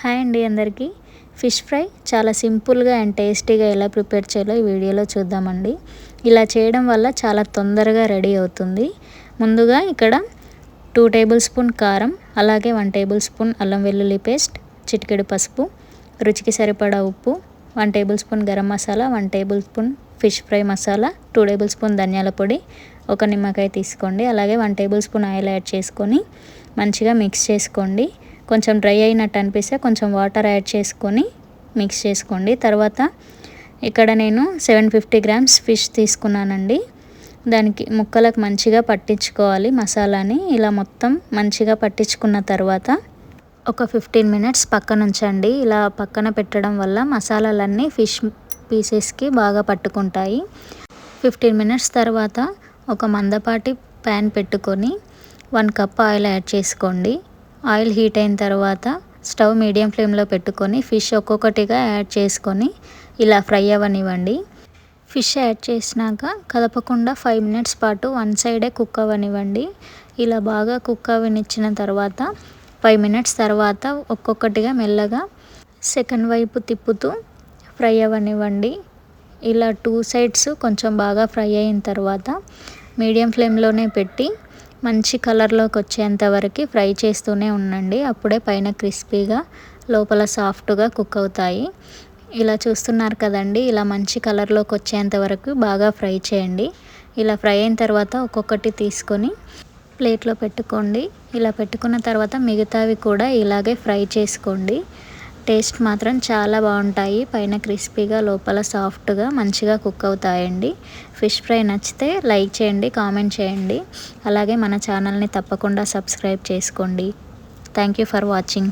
Hi అండి అందరికీ. Fish fry చాలా సింపుల్గా అండ్ టేస్టీగా ఎలా ప్రిపేర్ చేయాలో ఈ వీడియోలో చూద్దామండి. ఇలా చేయడం వల్ల చాలా తొందరగా రెడీ అవుతుంది. ముందుగా ఇక్కడ 2 టేబుల్ స్పూన్ కారం, అలాగే 1 టేబుల్ స్పూన్ అల్లం వెల్లుల్లి పేస్ట్, చిటికెడు పసుపు, రుచికి సరిపడా ఉప్పు, 1 table spoon garam masala, 1 table spoon fish fry masala, 2 table spoon ధనియాల పొడి, ఒక నిమ్మకాయ తీసుకోండి. అలాగే 1 టేబుల్ స్పూన్ ఆయిల్ యాడ్ చేసుకొని మంచిగా మిక్స్ చేసుకోండి. కొంచెం డ్రై అయినట్టు అనిపిస్తే కొంచెం వాటర్ యాడ్ చేసుకొని మిక్స్ చేసుకోండి. తర్వాత ఇక్కడ నేను 750 గ్రామ్స్ ఫిష్ తీసుకున్నానండి. దానికి ముక్కలకు మంచిగా పట్టించుకోవాలి మసాలాని. ఇలా మొత్తం మంచిగా పట్టించుకున్న తర్వాత ఒక 15 మినిట్స్ పక్కన ఉంచండి. ఇలా పక్కన పెట్టడం వల్ల మసాలాలన్నీ ఫిష్ పీసెస్కి బాగా పట్టుకుంటాయి. 15 మినిట్స్ తర్వాత ఒక మందపాటి ప్యాన్ పెట్టుకొని 1 కప్ ఆయిల్ యాడ్ చేసుకోండి. ఆయిల్ హీట్ అయిన తర్వాత స్టవ్ మీడియం ఫ్లేమ్లో పెట్టుకొని ఫిష్ ఒక్కొక్కటిగా యాడ్ చేసుకొని ఇలా ఫ్రై అవ్వనివ్వండి. ఫిష్ యాడ్ చేసినాక కదపకుండా 5 మినిట్స్ పాటు వన్ సైడే కుక్ అవ్వనివ్వండి. ఇలా బాగా కుక్ అవ్వనిచ్చిన తర్వాత 5 మినిట్స్ తర్వాత ఒక్కొక్కటిగా మెల్లగా సెకండ్ వైపు తిప్పుతూ ఫ్రై అవ్వనివ్వండి. ఇలా 2 సైడ్స్ కొంచెం బాగా ఫ్రై అయిన తర్వాత మీడియం ఫ్లేమ్లోనే పెట్టి మంచి కలర్లోకి వచ్చేంత వరకు ఫ్రై చేస్తూనే ఉండండి. అప్పుడే పైన క్రిస్పీగా లోపల సాఫ్ట్గా కుక్ అవుతాయి. ఇలా చూస్తున్నారు కదండి, ఇలా మంచి కలర్లోకి వచ్చేంత వరకు బాగా ఫ్రై చేయండి. ఇలా ఫ్రై అయిన తర్వాత ఒక్కొక్కటి తీసుకొని ప్లేట్లో పెట్టుకోండి. ఇలా పెట్టుకున్న తర్వాత మిగతావి కూడా ఇలాగే ఫ్రై చేసుకోండి. టేస్ట్ మాత్రం చాలా బాగుంటాయి. పైన క్రిస్పీగా లోపల సాఫ్ట్గా మంచిగా కుక్ అవుతాయండి. ఫిష్ ఫ్రై నచ్చితే లైక్ చేయండి, కామెంట్ చేయండి. అలాగే మన ఛానల్ని తప్పకుండా సబ్స్క్రైబ్ చేసుకోండి. Thank you for watching.